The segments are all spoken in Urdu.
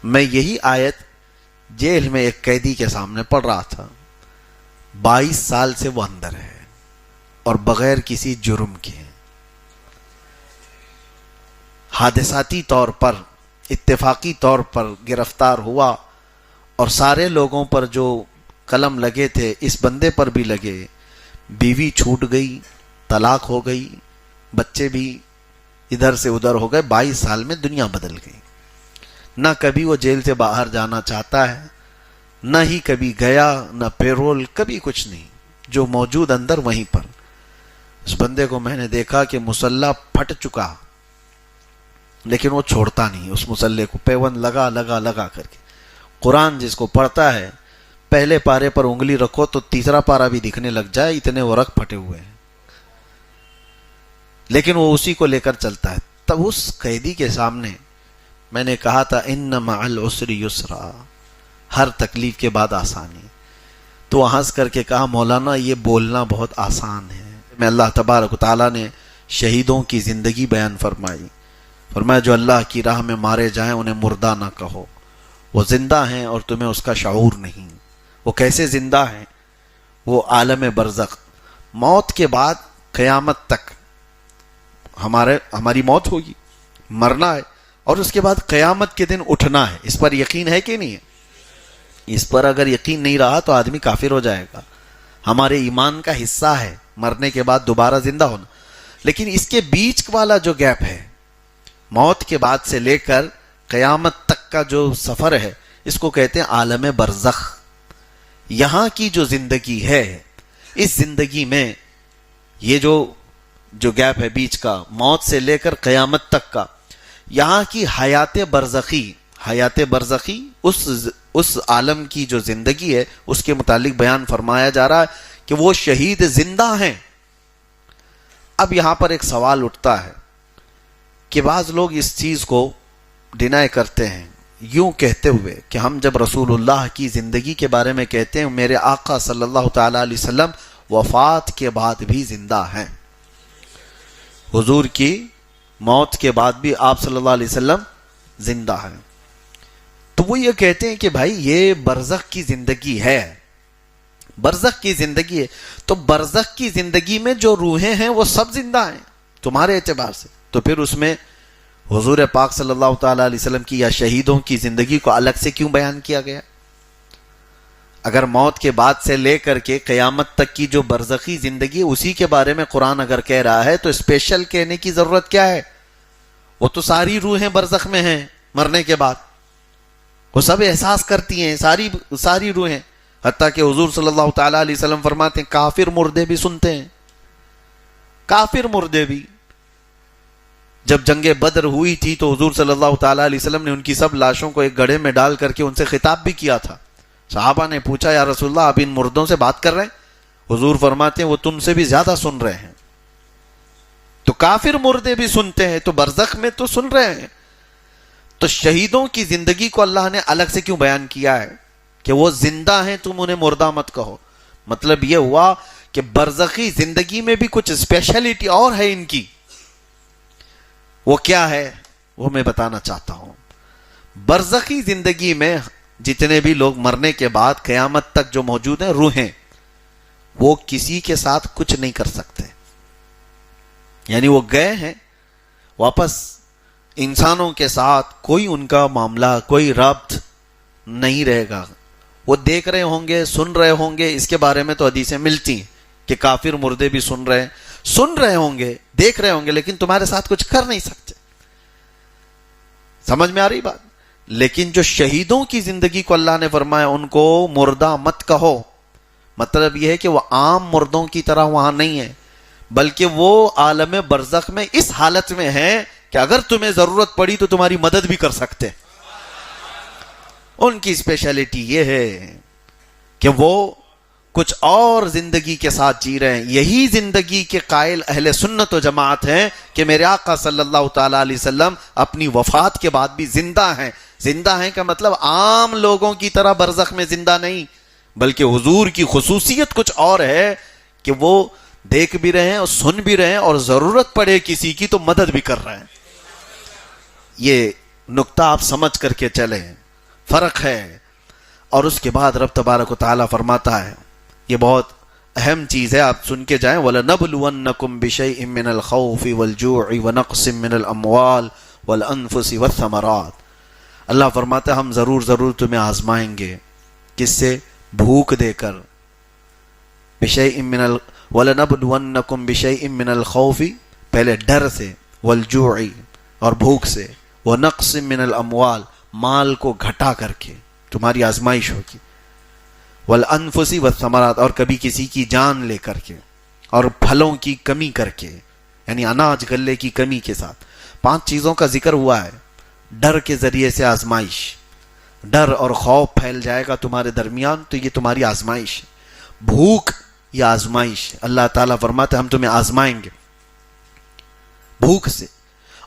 میں یہی آیت جیل میں ایک قیدی کے سامنے پڑھ رہا تھا. 22 سال سے وہ اندر ہے اور بغیر کسی جرم کے حادثاتی طور پر اتفاقی طور پر گرفتار ہوا اور سارے لوگوں پر جو قلم لگے تھے اس بندے پر بھی لگے. بیوی چھوٹ گئی, طلاق ہو گئی, بچے بھی ادھر سے ادھر ہو گئے. 22 سال میں دنیا بدل گئی. نہ کبھی وہ جیل سے باہر جانا چاہتا ہے, نہ ہی کبھی گیا, نہ پیرول, کبھی کچھ نہیں. جو موجود اندر وہیں پر. اس بندے کو میں نے دیکھا کہ مسلح پھٹ چکا لیکن وہ چھوڑتا نہیں اس مسلح کو, پیون لگا لگا لگا کر کے. قرآن جس کو پڑھتا ہے پہلے پارے پر انگلی رکھو تو تیسرا پارا بھی دکھنے لگ جائے, اتنے وہ رگ پھٹے ہوئے ہیں, لیکن وہ اسی کو لے کر چلتا ہے. تب اس قیدی کے سامنے میں نے کہا تھا ان مع العسر یسرا, ہر تکلیف کے بعد آسانی. تو ہنس کر کے کہا مولانا یہ بولنا بہت آسان ہے. میں اللہ تبارک و تعالیٰ نے شہیدوں کی زندگی بیان فرمائی. فرمایا جو اللہ کی راہ میں مارے جائیں انہیں مردہ نہ کہو, وہ زندہ ہیں اور تمہیں اس کا شعور نہیں. وہ کیسے زندہ ہیں؟ وہ عالم برزخ, موت کے بعد قیامت تک ہماری موت ہوگی, مرنا ہے, اور اس کے بعد قیامت کے دن اٹھنا ہے. اس پر یقین ہے کہ نہیں ہے؟ اس پر اگر یقین نہیں رہا تو آدمی کافر ہو جائے گا. ہمارے ایمان کا حصہ ہے مرنے کے بعد دوبارہ زندہ ہونا. لیکن اس کے بیچ والا جو گیپ ہے, موت کے بعد سے لے کر قیامت تک کا جو سفر ہے, اس کو کہتے ہیں عالم برزخ. یہاں کی جو زندگی ہے, اس زندگی میں یہ جو گیپ ہے بیچ کا, موت سے لے کر قیامت تک کا, یہاں کی حیات برزخی اس عالم کی جو زندگی ہے اس کے متعلق بیان فرمایا جا رہا ہے کہ وہ شہید زندہ ہیں. اب یہاں پر ایک سوال اٹھتا ہے کہ بعض لوگ اس چیز کو ڈینائی کرتے ہیں یوں کہتے ہوئے کہ ہم جب رسول اللہ کی زندگی کے بارے میں کہتے ہیں میرے آقا صلی اللہ تعالی علیہ وسلم وفات کے بعد بھی زندہ ہیں, حضور کی موت کے بعد بھی آپ صلی اللہ علیہ وسلم زندہ ہیں. تو وہ یہ کہتے ہیں کہ بھائی یہ برزخ کی زندگی ہے, برزخ کی زندگی ہے, تو برزخ کی زندگی میں جو روحیں ہیں وہ سب زندہ ہیں تمہارے اعتبار سے. تو پھر اس میں حضور پاک صلی اللہ تعالی علیہ وسلم کی یا شہیدوں کی زندگی کو الگ سے کیوں بیان کیا گیا؟ اگر موت کے بعد سے لے کر کے قیامت تک کی جو برزخی زندگی اسی کے بارے میں قرآن اگر کہہ رہا ہے تو اسپیشل کہنے کی ضرورت کیا ہے؟ وہ تو ساری روحیں برزخ میں ہیں مرنے کے بعد, وہ سب احساس کرتی ہیں, ساری روحیں. حتیٰ کہ حضور صلی اللہ تعالی علیہ وسلم فرماتے ہیں کافر مردے بھی سنتے ہیں, کافر مردے بھی. جب جنگ بدر ہوئی تھی تو حضور صلی اللہ تعالی علیہ وسلم نے ان کی سب لاشوں کو ایک گڑھے میں ڈال کر کے ان سے خطاب بھی کیا تھا. صحابہ نے پوچھا یا رسول اللہ آپ ان مردوں سے بات کر رہے ہیں؟ حضور فرماتے ہیں وہ تم سے بھی زیادہ سن رہے ہیں. تو کافر مردے بھی سنتے ہیں تو برزخ میں تو سن رہے ہیں. تو شہیدوں کی زندگی کو اللہ نے الگ سے کیوں بیان کیا ہے کہ وہ زندہ ہیں تم انہیں مردہ مت کہو؟ مطلب یہ ہوا کہ برزخی زندگی میں بھی کچھ اسپیشلٹی اور ہے ان کی. وہ کیا ہے وہ میں بتانا چاہتا ہوں. برزخی زندگی میں جتنے بھی لوگ مرنے کے بعد قیامت تک جو موجود ہیں روحیں, وہ کسی کے ساتھ کچھ نہیں کر سکتے. یعنی وہ گئے ہیں واپس, انسانوں کے ساتھ کوئی ان کا معاملہ, کوئی ربط نہیں رہے گا. وہ دیکھ رہے ہوں گے, سن رہے ہوں گے. اس کے بارے میں تو حدیثیں ملتی ہیں کہ کافر مردے بھی سن رہے ہوں گے, دیکھ رہے ہوں گے, لیکن تمہارے ساتھ کچھ کر نہیں سکتے. سمجھ میں آ رہی بات؟ لیکن جو شہیدوں کی زندگی کو اللہ نے فرمایا ان کو مردہ مت کہو, مطلب یہ ہے کہ وہ عام مردوں کی طرح وہاں نہیں ہے, بلکہ وہ عالم برزخ میں اس حالت میں ہیں کہ اگر تمہیں ضرورت پڑی تو تمہاری مدد بھی کر سکتے. ان کی اسپیشلٹی یہ ہے کہ وہ کچھ اور زندگی کے ساتھ جی رہے ہیں. یہی زندگی کے قائل اہل سنت و جماعت ہیں کہ میرے آقا صلی اللہ تعالی علیہ وسلم اپنی وفات کے بعد بھی زندہ ہیں. زندہ ہیں کا مطلب عام لوگوں کی طرح برزخ میں زندہ نہیں, بلکہ حضور کی خصوصیت کچھ اور ہے کہ وہ دیکھ بھی رہے ہیں اور سن بھی رہے ہیں اور ضرورت پڑے کسی کی تو مدد بھی کر رہے ہیں. یہ نقطہ آپ سمجھ کر کے چلیں. فرق ہے. اور اس کے بعد رب تبارک و تعالیٰ فرماتا ہے, یہ بہت اہم چیز ہے, آپ سن کے جائیں, وَلَنَبْلُوَنَّكُمْ بِشَيْءٍ مِّنَ الْخَوْفِ وَالْجُوعِ وَنَقْصٍ مِّنَ الْأَمْوَالِ وَالْأَنفُسِ وَالثَّمَرَاتِ. اللہ فرماتا ہے ہم ضرور تمہیں آزمائیں گے. کس سے؟ بھوک دے کر. وَلَنَبْلُوَنَّكُمْ بِشَيْءٍ مِّنَ الْخَوْفِ, پہلے ڈر سے, وَالْجُوعِ اور بھوک سے, وَنَقْصٍ مِّنَ الْأَمْوَالِ مال کو گھٹا کر کے تمہاری آزمائش ہوگی, وَالْأَنفُسِ وَالثَّمَرَاتِ اور کبھی کسی کی جان لے کر کے, اور پھلوں کی کمی کر کے, یعنی اناج غلے کی کمی کے ساتھ. 5 چیزوں کا ذکر ہوا ہے. ڈر کے ذریعے سے آزمائش, ڈر اور خوف پھیل جائے گا تمہارے درمیان تو یہ تمہاری آزمائش ہے. بھوک یہ آزمائش, اللہ تعالیٰ فرماتے ہیں ہم تمہیں آزمائیں گے بھوک سے.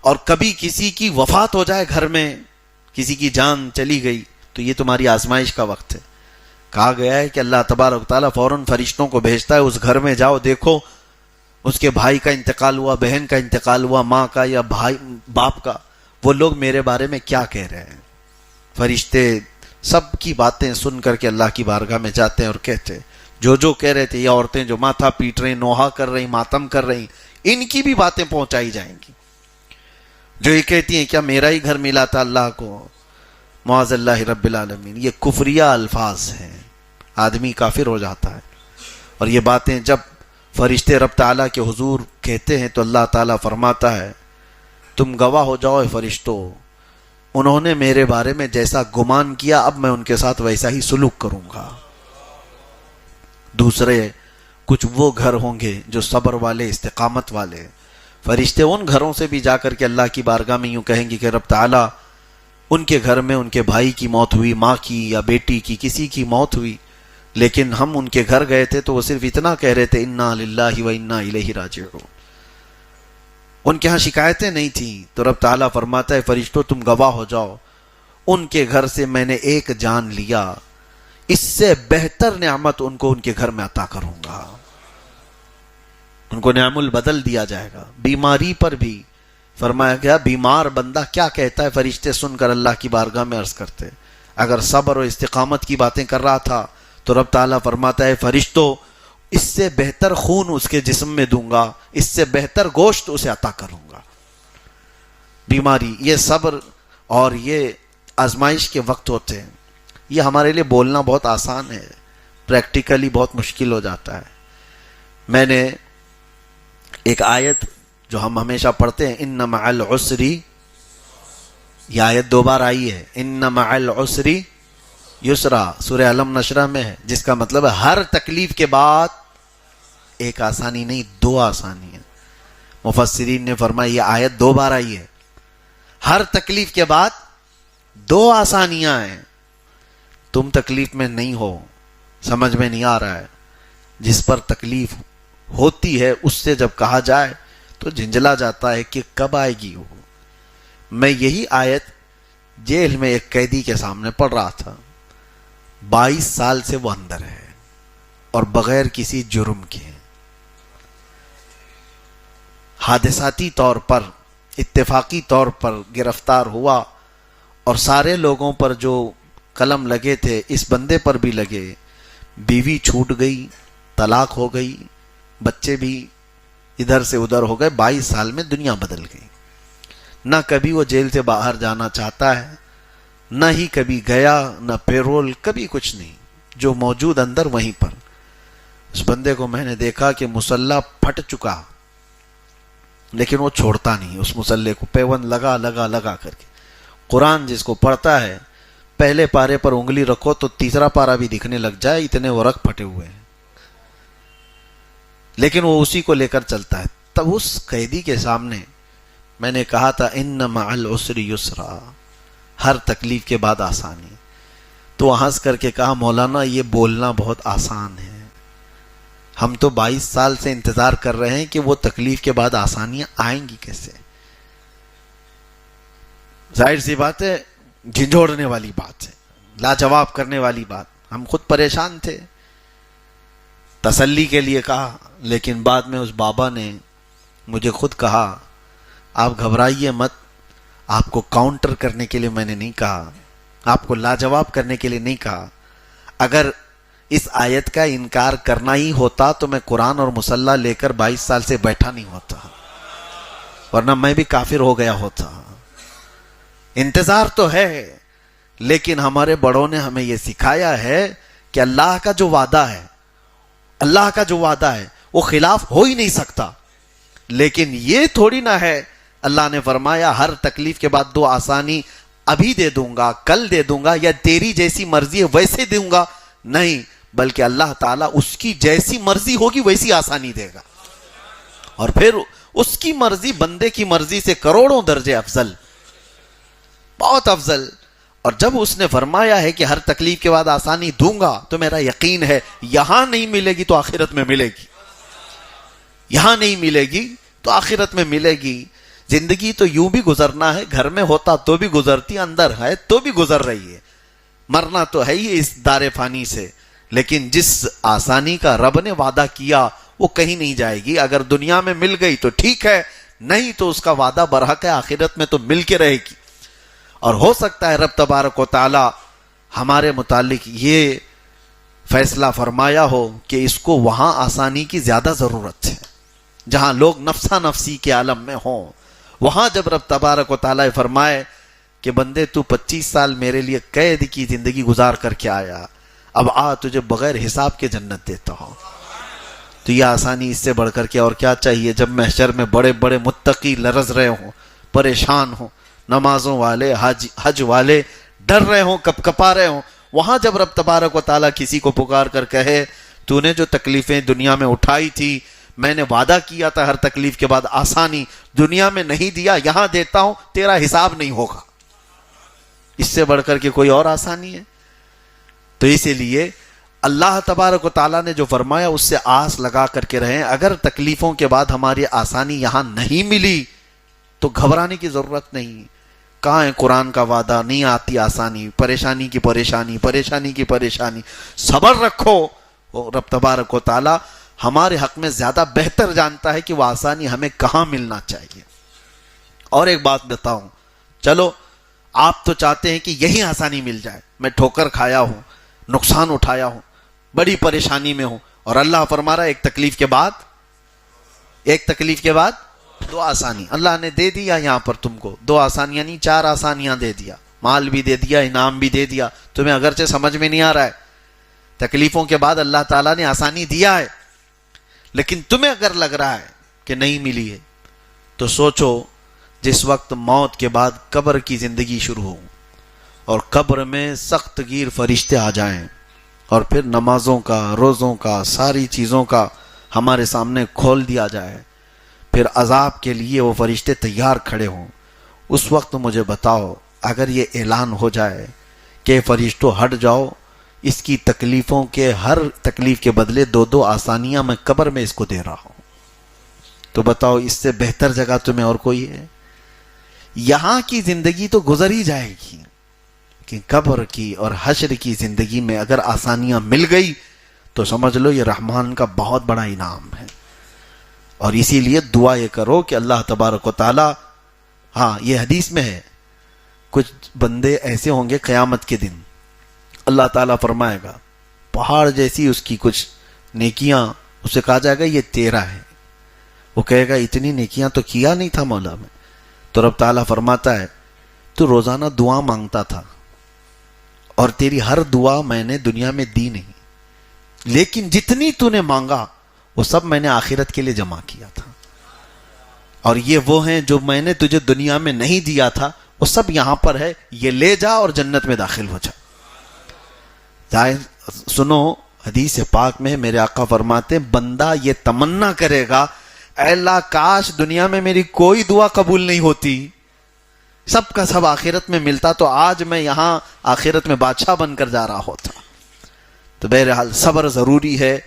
اور کبھی کسی کی وفات ہو جائے گھر میں, کسی کی جان چلی گئی تو یہ تمہاری آزمائش کا وقت ہے. کہا گیا ہے کہ اللہ تبارک تعالیٰ فوراً فرشتوں کو بھیجتا ہے, اس گھر میں جاؤ, دیکھو اس کے بھائی کا انتقال ہوا, بہن کا انتقال ہوا, ماں کا یا بھائی باپ کا, وہ لوگ میرے بارے میں کیا کہہ رہے ہیں. فرشتے سب کی باتیں سن کر کے اللہ کی بارگاہ میں جاتے ہیں اور کہتے ہیں جو کہہ رہے تھے, یہ عورتیں جو ماتھا پیٹ رہی, نوحہ کر رہی, ماتم کر رہی, ان کی بھی باتیں پہنچائی جائیں گی. جو یہ کہتی ہیں کیا میرا ہی گھر ملا تھا اللہ کو, معاذ اللہ رب العالمین, یہ کفریہ الفاظ ہیں, آدمی کافر ہو جاتا ہے. اور یہ باتیں جب فرشتے رب تعالیٰ کے حضور کہتے ہیں تو اللہ تعالیٰ فرماتا ہے تم گواہ ہو جاؤ فرشتوں, انہوں نے میرے بارے میں جیسا گمان کیا اب میں ان کے ساتھ ویسا ہی سلوک کروں گا. دوسرے کچھ وہ گھر ہوں گے جو صبر والے, استقامت والے. فرشتے ان گھروں سے بھی جا کر کے اللہ کی بارگاہ میں یوں کہیں گے کہ رب تعالیٰ ان کے گھر میں ان کے بھائی کی موت ہوئی, ماں کی یا بیٹی کی, کسی کی موت ہوئی, لیکن ہم ان کے گھر گئے تھے تو وہ صرف اتنا کہہ رہے تھے انا للہ و انا الیہ راجعون. ان کے ہاں شکایتیں نہیں تھیں. تو رب تعالیٰ فرماتا ہے فرشتوں تم گواہ ہو جاؤ, ان کے گھر سے میں نے ایک جان لیا, اس سے بہتر نعمت ان کو ان کے گھر میں عطا کروں گا. ان کو نعم البدل دیا جائے گا. بیماری پر بھی فرمایا گیا بیمار بندہ کیا کہتا ہے, فرشتے سن کر اللہ کی بارگاہ میں عرض کرتے, اگر صبر و استقامت کی باتیں کر رہا تھا تو رب تعالیٰ فرماتا ہے فرشتوں اس سے بہتر خون اس کے جسم میں دوں گا, اس سے بہتر گوشت اسے عطا کروں گا. بیماری, یہ صبر اور یہ آزمائش کے وقت ہوتے ہیں. یہ ہمارے لیے بولنا بہت آسان ہے, پریکٹیکلی بہت مشکل ہو جاتا ہے. میں نے ایک آیت جو ہم ہمیشہ پڑھتے ہیں ان مع العسر, یہ آیت 2 بار آئی ہے, ان مع العسر یسرا, سورہ علم نشرہ میں ہے, جس کا مطلب ہے ہر تکلیف کے بعد ایک آسانی نہیں 2 آسانی ہیں. مفسرین نے فرمایا یہ آیت 2 بار آئی ہے, ہر تکلیف کے بعد 2 آسانیاں ہیں. تم تکلیف میں نہیں ہو, سمجھ میں نہیں آ رہا ہے, جس پر تکلیف ہوتی ہے اس سے جب کہا جائے تو جھنجلا جاتا ہے کہ کب آئے گی وہ. میں یہی آیت جیل میں ایک قیدی کے سامنے پڑھ رہا تھا, 22 سال سے وہ اندر ہے اور بغیر کسی جرم کے, حادثاتی طور پر اتفاقی طور پر گرفتار ہوا, اور سارے لوگوں پر جو قلم لگے تھے اس بندے پر بھی لگے. بیوی چھوٹ گئی, طلاق ہو گئی, بچے بھی ادھر سے ادھر ہو گئے. 22 سال میں دنیا بدل گئی. نہ کبھی وہ جیل سے باہر جانا چاہتا ہے, نہ ہی کبھی گیا, نہ پیرول, کبھی کچھ نہیں, جو موجود اندر وہیں پر. اس بندے کو میں نے دیکھا کہ مسلح پھٹ چکا, لیکن وہ چھوڑتا نہیں اس مسلح کو, پیوند لگا لگا لگا کر کے. قرآن جس کو پڑھتا ہے پہلے پارے پر انگلی رکھو تو تیسرا پارا بھی دکھنے لگ جائے, اتنے وہ رگ پھٹے ہوئے ہیں, لیکن وہ اسی کو لے کر چلتا ہے. تب اس قیدی کے سامنے میں نے کہا تھا ان مع العسر یسرا, ہر تکلیف کے بعد آسانی. تو وہ ہنس کر کے کہا مولانا یہ بولنا بہت آسان ہے, ہم تو 22 سال سے انتظار کر رہے ہیں کہ وہ تکلیف کے بعد آسانیاں آئیں گی کیسے. ظاہر سی بات ہے, جھنجھوڑنے والی بات ہے, لاجواب کرنے والی بات. ہم خود پریشان تھے, تسلی کے لیے کہا, لیکن بعد میں اس بابا نے مجھے خود کہا آپ گھبرائیے مت, آپ کو کاؤنٹر کرنے کے لیے میں نے نہیں کہا, آپ کو لاجواب کرنے کے لیے نہیں کہا. اگر اس آیت کا انکار کرنا ہی ہوتا تو میں قرآن اور مصلی لے کر 22 سال سے بیٹھا نہیں ہوتا, ورنہ میں بھی کافر ہو گیا ہوتا. انتظار تو ہے, لیکن ہمارے بڑوں نے ہمیں یہ سکھایا ہے کہ اللہ کا جو وعدہ ہے, اللہ کا جو وعدہ ہے وہ خلاف ہو ہی نہیں سکتا. لیکن یہ تھوڑی نہ ہے, اللہ نے فرمایا ہر تکلیف کے بعد 2 آسانی ابھی دے دوں گا, کل دے دوں گا, یا تیری جیسی مرضی ہے ویسے دوں گا. نہیں, بلکہ اللہ تعالیٰ اس کی جیسی مرضی ہوگی ویسی آسانی دے گا, اور پھر اس کی مرضی بندے کی مرضی سے کروڑوں درجے افضل, بہت افضل. اور جب اس نے فرمایا ہے کہ ہر تکلیف کے بعد آسانی دوں گا, تو میرا یقین ہے یہاں نہیں ملے گی تو آخرت میں ملے گی, یہاں نہیں ملے گی تو آخرت میں ملے گی. زندگی تو یوں بھی گزرنا ہے, گھر میں ہوتا تو بھی گزرتی, اندر ہے تو بھی گزر رہی ہے. مرنا تو ہے ہی اس دار فانی سے, لیکن جس آسانی کا رب نے وعدہ کیا وہ کہیں نہیں جائے گی. اگر دنیا میں مل گئی تو ٹھیک ہے, نہیں تو اس کا وعدہ برحق ہے, آخرت میں تو مل کے رہے گی. اور ہو سکتا ہے رب تبارک و تعالی ہمارے متعلق یہ فیصلہ فرمایا ہو کہ اس کو وہاں آسانی کی زیادہ ضرورت ہے, جہاں لوگ نفسا نفسی کے عالم میں ہوں. وہاں جب رب تبارک و تعالی فرمائے کہ بندے تو 25 سال میرے لیے قید کی زندگی گزار کر کے آیا, اب آ تجھے بغیر حساب کے جنت دیتا ہوں, تو یہ آسانی اس سے بڑھ کر کے اور کیا چاہیے. جب محشر میں بڑے بڑے متقی لرز رہے ہوں, پریشان ہوں, نمازوں والے, حج والے ڈر رہے ہوں, کپ کپا رہے ہوں, وہاں جب رب تبارک و تعالیٰ کسی کو پکار کر کہے تو نے جو تکلیفیں دنیا میں اٹھائی تھی, میں نے وعدہ کیا تھا ہر تکلیف کے بعد آسانی, دنیا میں نہیں دیا, یہاں دیتا ہوں, تیرا حساب نہیں ہوگا. اس سے بڑھ کر کے کوئی اور آسانی ہے؟ تو اسی لیے اللہ تبارک و تعالیٰ نے جو فرمایا اس سے آس لگا کر کے رہیں. اگر تکلیفوں کے بعد ہماری آسانی یہاں نہیں ملی تو گھبرانے کی ضرورت نہیں. کہاں ہے قرآن کا وعدہ, نہیں آتی آسانی, پریشانی کی پریشانی, پریشانی کی پریشانی, صبر رکھو. رب تبارک و تعالیٰ ہمارے حق میں زیادہ بہتر جانتا ہے کہ وہ آسانی ہمیں کہاں ملنا چاہیے. اور ایک بات بتاؤں, چلو آپ تو چاہتے ہیں کہ یہی آسانی مل جائے, میں ٹھوکر کھایا ہوں, نقصان اٹھایا ہوں, بڑی پریشانی میں ہوں, اور اللہ فرما رہا ہے ایک تکلیف کے بعد 2 آسانی اللہ نے دے دیا. یہاں پر تم کو 2 آسانیاں نہیں 4 آسانیاں دے دیا, مال بھی دے دیا, انعام بھی دے دیا. تمہیں اگرچہ سمجھ میں نہیں آ رہا ہے, تکلیفوں کے بعد اللہ تعالیٰ نے آسانی دیا ہے, لیکن تمہیں اگر لگ رہا ہے کہ نہیں ملی ہے تو سوچو جس وقت موت کے بعد قبر کی زندگی شروع ہو اور قبر میں سخت گیر فرشتے آ جائیں, اور پھر نمازوں کا, روزوں کا, ساری چیزوں کا ہمارے سامنے کھول دیا جائے, پھر عذاب کے لیے وہ فرشتے تیار کھڑے ہوں. اس وقت مجھے بتاؤ, اگر یہ اعلان ہو جائے کہ فرشتوں ہٹ جاؤ, اس کی تکلیفوں کے ہر تکلیف کے بدلے 2 آسانیاں میں قبر میں اس کو دے رہا ہوں, تو بتاؤ اس سے بہتر جگہ تمہیں اور کوئی ہے؟ یہاں کی زندگی تو گزر ہی جائے گی, کہ قبر کی اور حشر کی زندگی میں اگر آسانیاں مل گئی تو سمجھ لو یہ رحمان کا بہت بڑا انعام ہے. اور اسی لیے دعا یہ کرو کہ اللہ تبارک و تعالی, ہاں یہ حدیث میں ہے, کچھ بندے ایسے ہوں گے قیامت کے دن, اللہ تعالیٰ فرمائے گا پہاڑ جیسی اس کی کچھ نیکیاں, اسے کہا جائے گا یہ تیرا ہے. وہ کہے گا اتنی نیکیاں تو کیا نہیں تھا مولا میں. تو رب تعالیٰ فرماتا ہے تو روزانہ دعا مانگتا تھا, اور تیری ہر دعا میں نے دنیا میں دی نہیں, لیکن جتنی تو نے مانگا وہ سب میں نے آخرت کے لیے جمع کیا تھا, اور یہ وہ ہیں جو میں نے تجھے دنیا میں نہیں دیا تھا, وہ سب یہاں پر ہے, یہ لے جا اور جنت میں داخل ہو جا. سنو حدیث پاک میں میرے آقا فرماتے بندہ یہ تمنا کرے گا, اے اللہ کاش دنیا میں میری کوئی دعا قبول نہیں ہوتی, سب کا سب آخرت میں ملتا, تو آج میں یہاں آخرت میں بادشاہ بن کر جا رہا ہوتا. تو بہرحال صبر ضروری ہے.